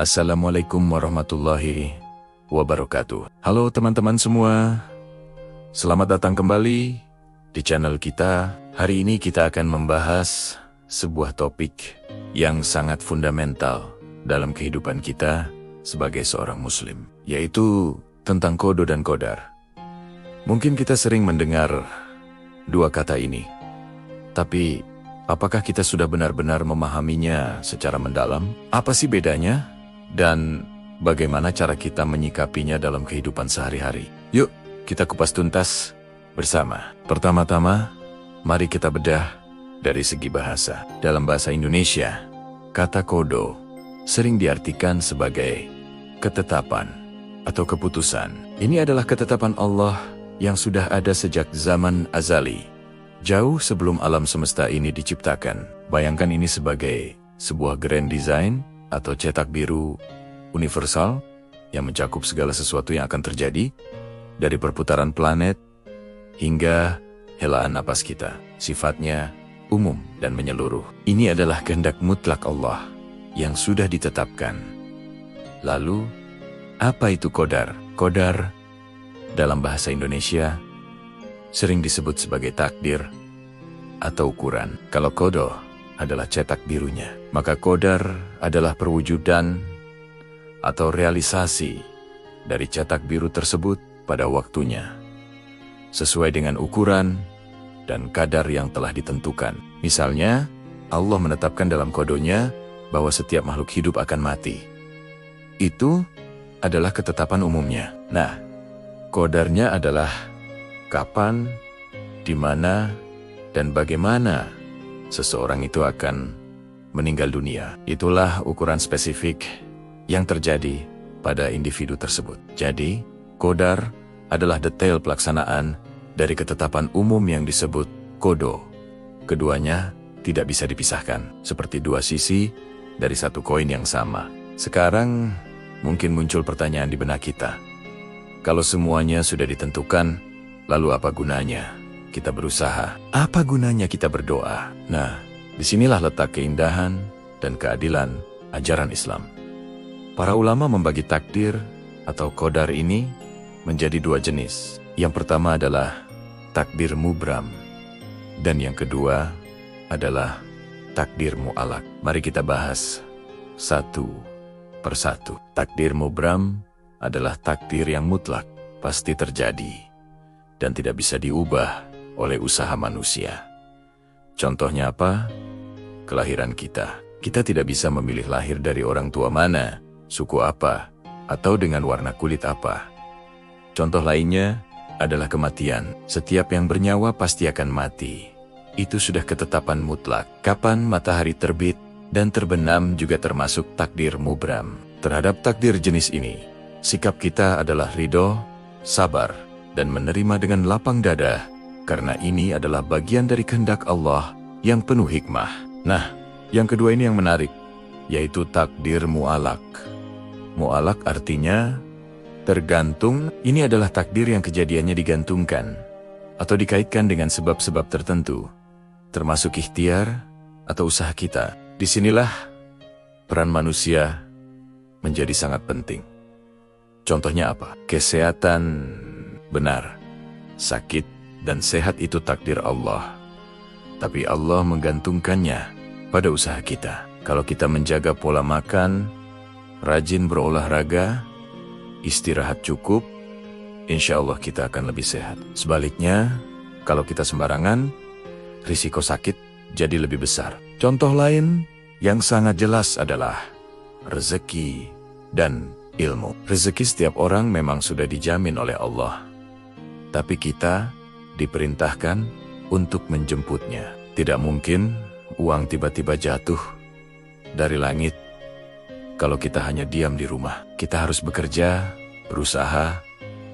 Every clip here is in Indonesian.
Assalamualaikum warahmatullahi wabarakatuh. Halo teman-teman semua, selamat datang kembali di channel kita. Hari ini kita akan membahas sebuah topik yang sangat fundamental dalam kehidupan kita sebagai seorang muslim, yaitu tentang kodo dan kodar. Mungkin kita sering mendengar dua kata ini, tapi apakah kita sudah benar-benar memahaminya secara mendalam? Apa sih bedanya? Dan bagaimana cara kita menyikapinya dalam kehidupan sehari-hari? Yuk, kita kupas tuntas bersama. Pertama-tama, mari kita bedah dari segi bahasa. Dalam bahasa Indonesia, kata kodo sering diartikan sebagai ketetapan atau keputusan. Ini adalah ketetapan Allah yang sudah ada sejak zaman azali, jauh sebelum alam semesta ini diciptakan. Bayangkan ini sebagai sebuah grand design atau cetak biru universal yang mencakup segala sesuatu yang akan terjadi, dari perputaran planet hingga helaan napas kita. Sifatnya umum dan menyeluruh. Ini adalah kehendak mutlak Allah yang sudah ditetapkan. Lalu, apa itu kodar? Kodar dalam bahasa Indonesia sering disebut sebagai takdir atau ukuran. Kalau kodo adalah cetak birunya, maka kodar adalah perwujudan atau realisasi dari cetak biru tersebut pada waktunya, sesuai dengan ukuran dan kadar yang telah ditentukan. Misalnya, Allah menetapkan dalam kodonya bahwa setiap makhluk hidup akan mati. Itu adalah ketetapan umumnya. Nah, kodarnya adalah kapan, di mana, dan bagaimana seseorang itu akan meninggal dunia. Itulah ukuran spesifik yang terjadi pada individu tersebut. Jadi, kodar adalah detail pelaksanaan dari ketetapan umum yang disebut kodo. Keduanya tidak bisa dipisahkan, seperti dua sisi dari satu koin yang sama. Sekarang, mungkin muncul pertanyaan di benak kita. Kalau semuanya sudah ditentukan, lalu apa gunanya kita berusaha? Apa gunanya kita berdoa? Nah, disinilah letak keindahan dan keadilan ajaran Islam. Para ulama membagi takdir atau kodar ini menjadi dua jenis. Yang pertama adalah takdir mubram, dan yang kedua adalah takdir mu'alak. Mari kita bahas satu persatu. Takdir mubram adalah takdir yang mutlak, pasti terjadi, dan tidak bisa diubah oleh usaha manusia. Contohnya apa? Kelahiran kita. Kita tidak bisa memilih lahir dari orang tua mana, suku apa, atau dengan warna kulit apa. Contoh lainnya adalah kematian. Setiap yang bernyawa pasti akan mati. Itu sudah ketetapan mutlak. Kapan matahari terbit dan terbenam juga termasuk takdir mubram. Terhadap takdir jenis ini, sikap kita adalah ridho, sabar, dan menerima dengan lapang dada, karena ini adalah bagian dari kehendak Allah yang penuh hikmah. Nah, yang kedua ini yang menarik, yaitu takdir mu'alak. Mu'alak artinya tergantung. Ini adalah takdir yang kejadiannya digantungkan atau dikaitkan dengan sebab-sebab tertentu, termasuk ikhtiar atau usaha kita. Disinilah peran manusia menjadi sangat penting. Contohnya apa? Kesehatan, benar. Sakit dan sehat itu takdir Allah, tapi Allah menggantungkannya pada usaha kita. Kalau kita menjaga pola makan, rajin berolahraga, istirahat cukup, insya Allah kita akan lebih sehat. Sebaliknya, kalau kita sembarangan, risiko sakit jadi lebih besar. Contoh lain yang sangat jelas adalah rezeki dan ilmu. Rezeki setiap orang memang sudah dijamin oleh Allah, tapi kita diperintahkan untuk menjemputnya. Tidak mungkin uang tiba-tiba jatuh dari langit kalau kita hanya diam di rumah. Kita harus bekerja, berusaha,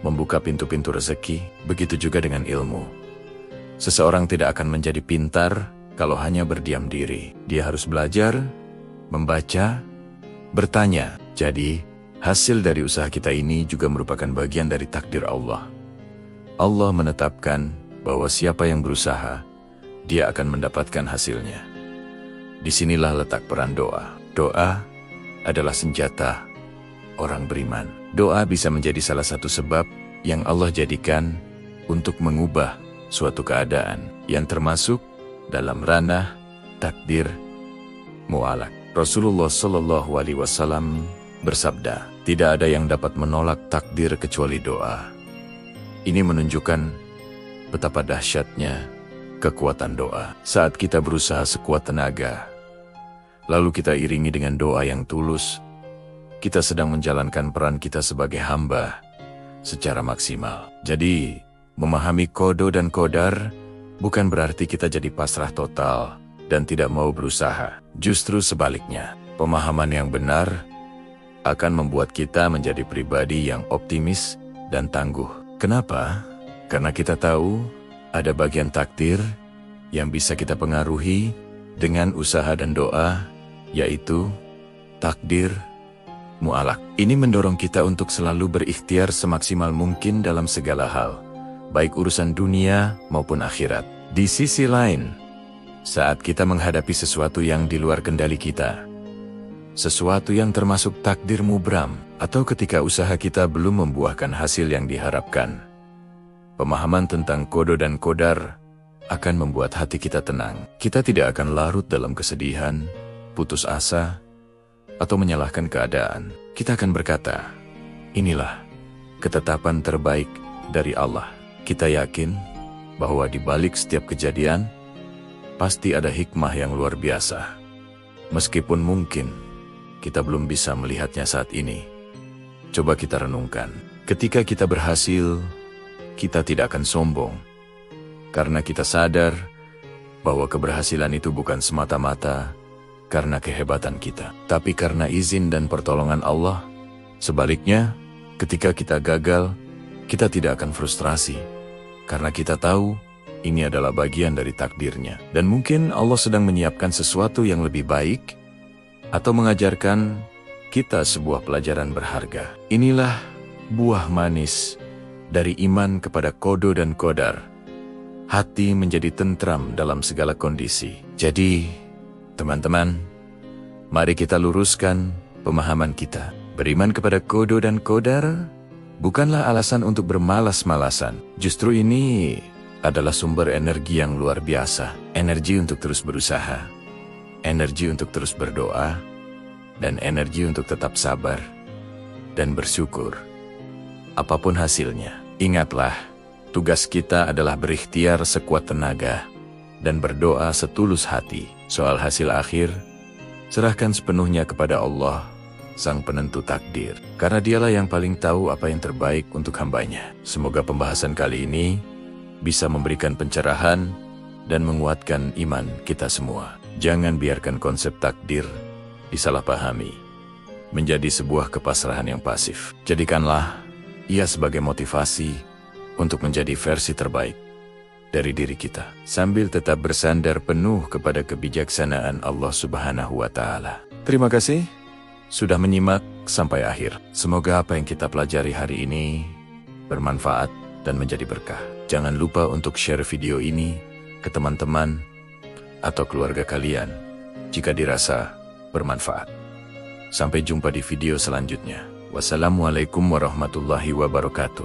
membuka pintu-pintu rezeki. Begitu juga dengan ilmu. Seseorang tidak akan menjadi pintar kalau hanya berdiam diri. Dia harus belajar, membaca, bertanya. Jadi, hasil dari usaha kita ini juga merupakan bagian dari takdir Allah. Allah menetapkan bahwa siapa yang berusaha, dia akan mendapatkan hasilnya. Disinilah letak peran doa. Doa adalah senjata orang beriman. Doa bisa menjadi salah satu sebab yang Allah jadikan untuk mengubah suatu keadaan yang termasuk dalam ranah takdir mu'alaq. Rasulullah Shallallahu Alaihi Wasallam bersabda, tidak ada yang dapat menolak takdir kecuali doa. Ini menunjukkan betapa dahsyatnya kekuatan doa. Saat kita berusaha sekuat tenaga, lalu kita iringi dengan doa yang tulus, kita sedang menjalankan peran kita sebagai hamba secara maksimal. Jadi, memahami qada dan qadar bukan berarti kita jadi pasrah total dan tidak mau berusaha. Justru sebaliknya, pemahaman yang benar akan membuat kita menjadi pribadi yang optimis dan tangguh. Kenapa? Karena kita tahu ada bagian takdir yang bisa kita pengaruhi dengan usaha dan doa, yaitu takdir mu'alaq. Ini mendorong kita untuk selalu berikhtiar semaksimal mungkin dalam segala hal, baik urusan dunia maupun akhirat. Di sisi lain, saat kita menghadapi sesuatu yang di luar kendali kita, sesuatu yang termasuk takdir mubram, atau ketika usaha kita belum membuahkan hasil yang diharapkan, pemahaman tentang qada dan qadar akan membuat hati kita tenang. Kita tidak akan larut dalam kesedihan, putus asa, atau menyalahkan keadaan. Kita akan berkata, inilah ketetapan terbaik dari Allah. Kita yakin bahwa di balik setiap kejadian, pasti ada hikmah yang luar biasa. Meskipun mungkin kita belum bisa melihatnya saat ini. Coba kita renungkan. Ketika kita berhasil, kita tidak akan sombong. Karena kita sadar bahwa keberhasilan itu bukan semata-mata karena kehebatan kita, tapi karena izin dan pertolongan Allah. Sebaliknya, ketika kita gagal, kita tidak akan frustrasi. Karena kita tahu ini adalah bagian dari takdirnya. Dan mungkin Allah sedang menyiapkan sesuatu yang lebih baik, atau mengajarkan kita sebuah pelajaran berharga. Inilah buah manis dari iman kepada qada dan qadar. Hati menjadi tentram dalam segala kondisi. Jadi, teman-teman, mari kita luruskan pemahaman kita. Beriman kepada qada dan qadar bukanlah alasan untuk bermalas-malasan. Justru ini adalah sumber energi yang luar biasa. Energi untuk terus berusaha, energi untuk terus berdoa, dan energi untuk tetap sabar dan bersyukur. Apapun hasilnya, ingatlah, tugas kita adalah berikhtiar sekuat tenaga dan berdoa setulus hati. Soal hasil akhir, serahkan sepenuhnya kepada Allah, Sang Penentu Takdir. Karena Dialah yang paling tahu apa yang terbaik untuk hambanya. Semoga pembahasan kali ini bisa memberikan pencerahan dan menguatkan iman kita semua. Jangan biarkan konsep takdir disalahpahami menjadi sebuah kepasrahan yang pasif. Jadikanlah ia sebagai motivasi untuk menjadi versi terbaik dari diri kita, sambil tetap bersandar penuh kepada kebijaksanaan Allah Subhanahu wa Ta'ala. Terima kasih sudah menyimak sampai akhir. Semoga apa yang kita pelajari hari ini bermanfaat dan menjadi berkah. Jangan lupa untuk share video ini ke teman-teman atau keluarga kalian jika dirasa bermanfaat. Sampai jumpa di video selanjutnya. Wassalamualaikum warahmatullahi wabarakatuh.